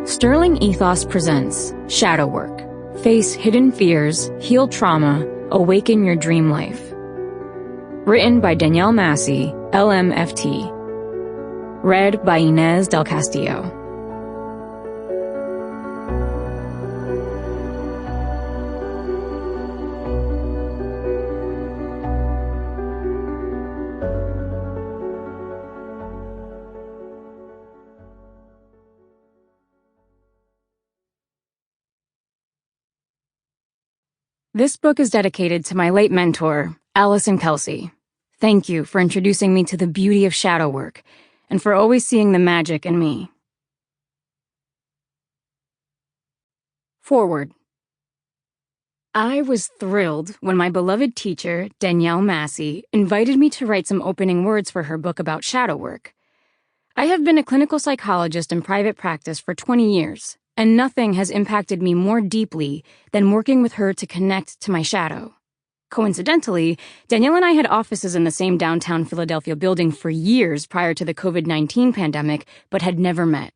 Sterling Ethos presents Shadow Work. Face hidden fears, heal trauma, awaken your dream life. Written by Danielle Massi, LMFT. Read by Inés del Castillo. This book is dedicated to my late mentor, Allison Kelsey. Thank you for introducing me to the beauty of shadow work and for always seeing the magic in me. Forward. I was thrilled when my beloved teacher, Danielle Massi, invited me to write some opening words for her book about shadow work. I have been a clinical psychologist in private practice for 20 years, and nothing has impacted me more deeply than working with her to connect to my shadow. Coincidentally, Danielle and I had offices in the same downtown Philadelphia building for years prior to the COVID-19 pandemic, but had never met.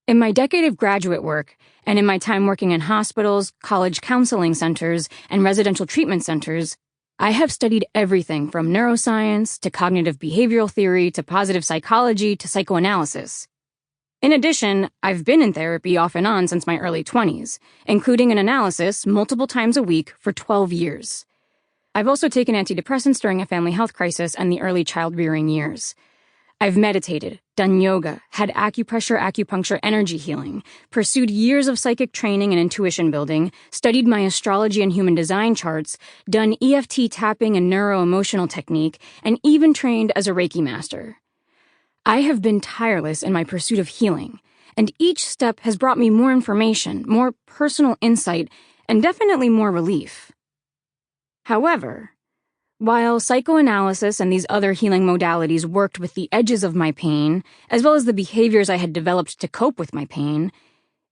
In my decade of graduate work, and in my time working in hospitals, college counseling centers, and residential treatment centers, I have studied everything from neuroscience to cognitive behavioral theory to positive psychology to psychoanalysis. In addition, I've been in therapy off and on since my early 20s, including an analysis multiple times a week for 12 years. I've also taken antidepressants during a family health crisis and the early child-rearing years. I've meditated, done yoga, had acupressure, acupuncture, energy healing, pursued years of psychic training and intuition building, studied my astrology and human design charts, done EFT tapping and neuro-emotional technique, and even trained as a Reiki master. I have been tireless in my pursuit of healing, and each step has brought me more information, more personal insight, and definitely more relief. However, while psychoanalysis and these other healing modalities worked with the edges of my pain, as well as the behaviors I had developed to cope with my pain,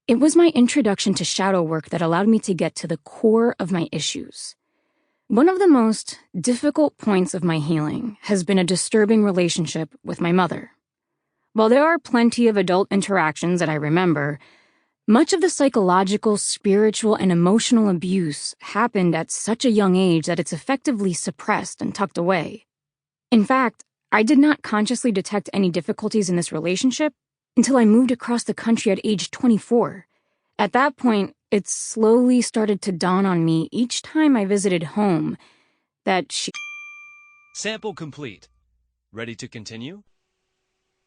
it was my introduction to shadow work that allowed me to get to the core of my issues. One of the most difficult points of my healing has been a disturbing relationship with my mother. While there are plenty of adult interactions that I remember, much of the psychological, spiritual, and emotional abuse happened at such a young age that it's effectively suppressed and tucked away. In fact, I did not consciously detect any difficulties in this relationship until I moved across the country at age 24. At that point, it slowly started to dawn on me each time I visited home that she... Sample complete. Ready to continue?